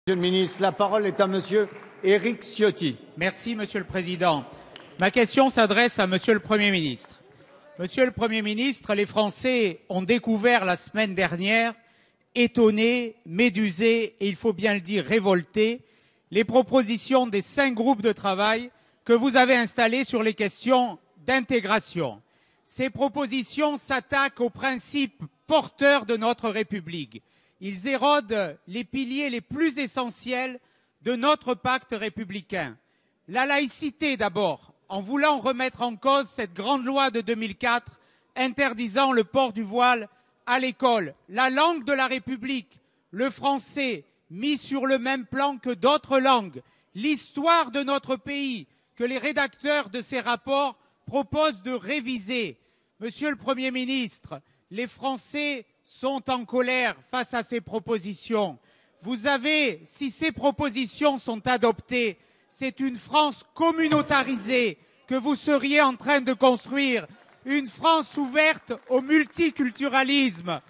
Monsieur le ministre, la parole est à monsieur Éric Ciotti. Merci, Monsieur le Président. Ma question s'adresse à Monsieur le Premier ministre. Monsieur le Premier ministre, les Français ont découvert la semaine dernière, étonnés, médusés et, il faut bien le dire, révoltés, les propositions des 5 groupes de travail que vous avez installés sur les questions d'intégration. Ces propositions s'attaquent aux principes porteurs de notre République. Ils érodent les piliers les plus essentiels de notre pacte républicain. La laïcité d'abord, en voulant remettre en cause cette grande loi de 2004 interdisant le port du voile à l'école. La langue de la République, le français, mis sur le même plan que d'autres langues. L'histoire de notre pays, que les rédacteurs de ces rapports proposent de réviser. Monsieur le Premier ministre, les Français sont en colère face à ces propositions. Vous avez, si ces propositions sont adoptées, c'est une France communautarisée que vous seriez en train de construire, une France ouverte au multiculturalisme.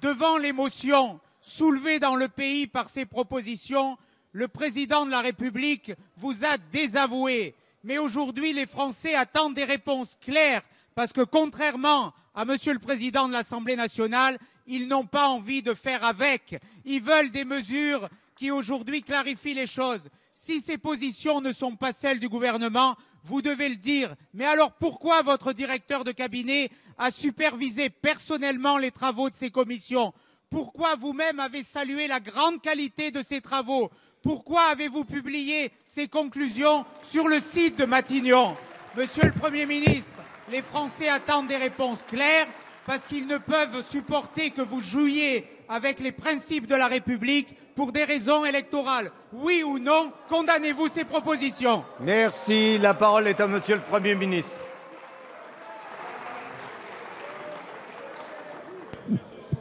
Devant l'émotion soulevée dans le pays par ces propositions, le président de la République vous a désavoué. Mais aujourd'hui, les Français attendent des réponses claires parce que, contrairement à Monsieur le Président de l'Assemblée nationale, ils n'ont pas envie de faire avec. Ils veulent des mesures qui aujourd'hui clarifient les choses. Si ces positions ne sont pas celles du gouvernement, vous devez le dire. Mais alors pourquoi votre directeur de cabinet a supervisé personnellement les travaux de ces commissions? Pourquoi vous-même avez salué la grande qualité de ces travaux? Pourquoi avez-vous publié ces conclusions sur le site de Matignon? Monsieur le Premier ministre, les Français attendent des réponses claires parce qu'ils ne peuvent supporter que vous jouiez avec les principes de la République pour des raisons électorales. Oui ou non, condamnez-vous ces propositions? Merci. La parole est à monsieur le Premier ministre.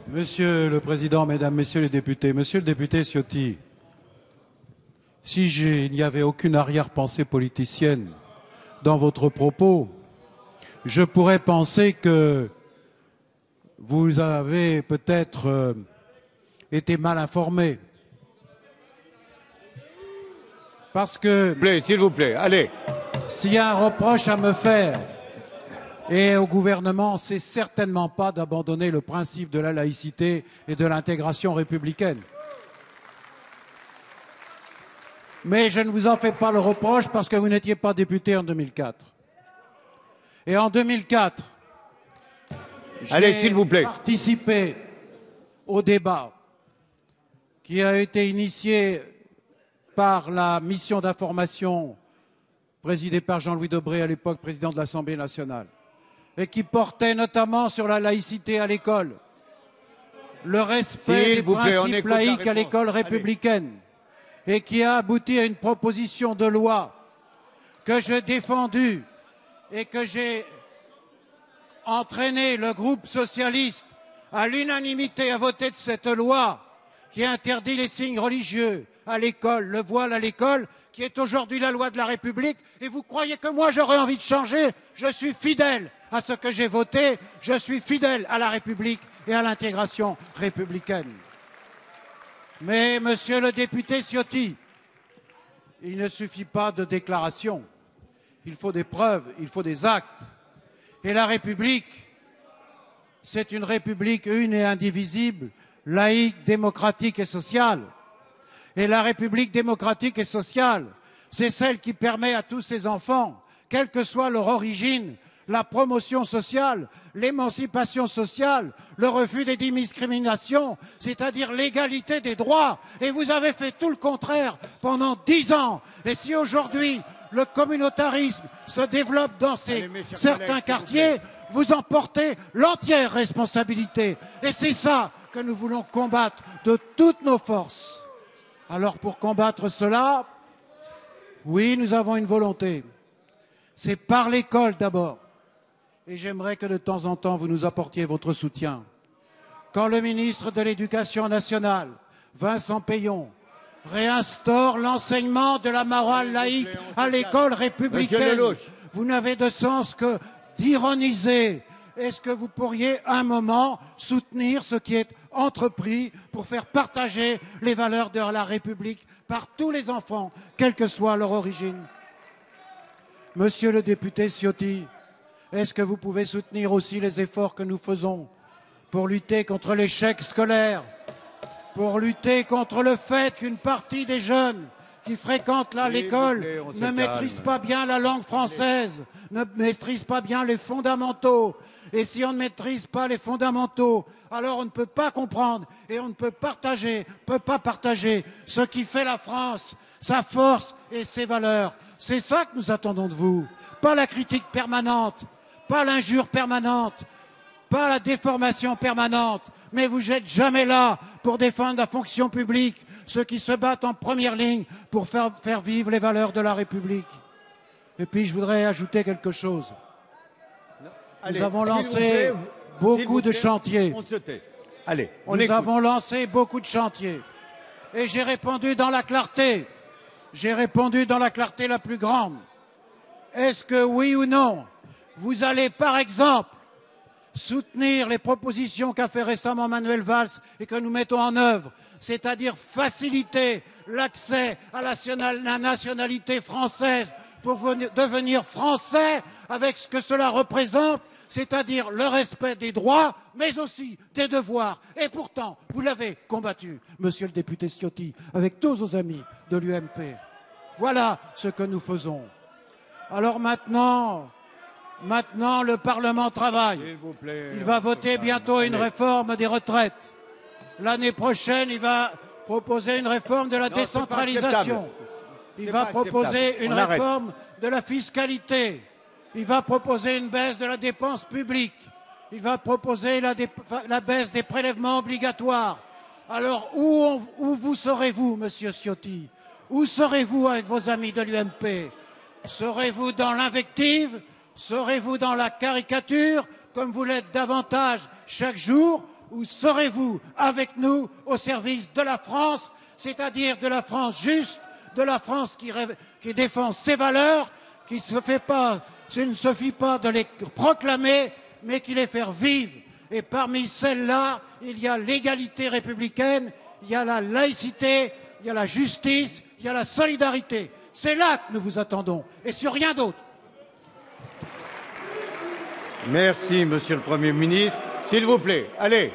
Monsieur le Président, Mesdames, Messieurs les députés, Monsieur le député Ciotti, si il n'y avait aucune arrière-pensée politicienne dans votre propos, je pourrais penser que vous avez peut-être été mal informé. Parce que, s'il vous plaît, allez. S'il y a un reproche à me faire et au gouvernement, c'est certainement pas d'abandonner le principe de la laïcité et de l'intégration républicaine. Mais je ne vous en fais pas le reproche parce que vous n'étiez pas député en 2004. Et en 2004, s'il vous plaît, j'ai participé au débat qui a été initié par la mission d'information présidée par Jean-Louis Debré, à l'époque président de l'Assemblée nationale, et qui portait notamment sur la laïcité à l'école, le respect des principes laïques à l'école républicaine, et qui a abouti à une proposition de loi que j'ai défendue et que j'ai entraîné le groupe socialiste à l'unanimité à voter de cette loi qui interdit les signes religieux à l'école, le voile à l'école, qui est aujourd'hui la loi de la République. Et vous croyez que moi j'aurais envie de changer? Je suis fidèle à ce que j'ai voté, je suis fidèle à la République et à l'intégration républicaine. Mais, monsieur le député Ciotti, il ne suffit pas de déclarations, il faut des preuves, il faut des actes. Et la République, c'est une République une et indivisible, laïque, démocratique et sociale. Et la République démocratique et sociale, c'est celle qui permet à tous ses enfants, quelle que soit leur origine, la promotion sociale, l'émancipation sociale, le refus des discriminations, c'est-à-dire l'égalité des droits. Et vous avez fait tout le contraire pendant 10 ans. Et si aujourd'hui le communautarisme se développe dans certains quartiers, vous en portez l'entière responsabilité. Et c'est ça que nous voulons combattre de toutes nos forces. Alors pour combattre cela, oui, nous avons une volonté. C'est par l'école d'abord. Et j'aimerais que de temps en temps vous nous apportiez votre soutien. Quand le ministre de l'Éducation nationale, Vincent Peillon, réinstaure l'enseignement de la morale laïque à l'école républicaine, vous n'avez de sens que d'ironiser est-ce que vous pourriez un moment soutenir ce qui est entrepris pour faire partager les valeurs de la République par tous les enfants, quelle que soit leur origine? Monsieur le député Ciotti, est-ce que vous pouvez soutenir aussi les efforts que nous faisons pour lutter contre l'échec scolaire, pour lutter contre le fait qu'une partie des jeunes qui fréquentent là l'école ne maîtrisent pas bien la langue française, ne maîtrisent pas bien les fondamentaux. Et si on ne maîtrise pas les fondamentaux, alors on ne peut pas comprendre et on ne peut pas partager ce qui fait la France, sa force et ses valeurs. C'est ça que nous attendons de vous, pas la critique permanente, pas l'injure permanente, pas la déformation permanente, mais vous n'êtes jamais là pour défendre la fonction publique, ceux qui se battent en première ligne pour faire vivre les valeurs de la République. Et puis je voudrais ajouter quelque chose. Nous avons lancé beaucoup de chantiers. On se tait. Allez, on Nous écoute. avons lancé beaucoup de chantiers. Et j'ai répondu dans la clarté. J'ai répondu dans la clarté la plus grande. Est-ce que oui ou non, vous allez par exemple soutenir les propositions qu'a fait récemment Manuel Valls et que nous mettons en œuvre, c'est-à-dire faciliter l'accès à la nationalité française pour devenir français avec ce que cela représente, c'est-à-dire le respect des droits, mais aussi des devoirs. Et pourtant, vous l'avez combattu, monsieur le député Ciotti, avec tous vos amis de l'UMP. Voilà ce que nous faisons. Alors maintenant, le Parlement travaille. S'il vous plaît, Il va voter bientôt une réforme des retraites. L'année prochaine, il va proposer une réforme de la décentralisation. Il va proposer une réforme de la fiscalité. Il va proposer une baisse de la dépense publique. Il va proposer la baisse des prélèvements obligatoires. Alors, où vous serez-vous, monsieur Ciotti? Où serez-vous avec vos amis de l'UMP? Serez-vous dans l'invective? Serez-vous dans la caricature, comme vous l'êtes davantage chaque jour? Ou serez-vous avec nous au service de la France, c'est-à-dire de la France juste, de la France qui défend ses valeurs, qui ne se fie pas de les proclamer, mais qui les fait vivre. Et parmi celles-là, il y a l'égalité républicaine, il y a la laïcité, il y a la justice, il y a la solidarité. C'est là que nous vous attendons, et sur rien d'autre. Merci, monsieur le Premier ministre. S'il vous plaît, allez.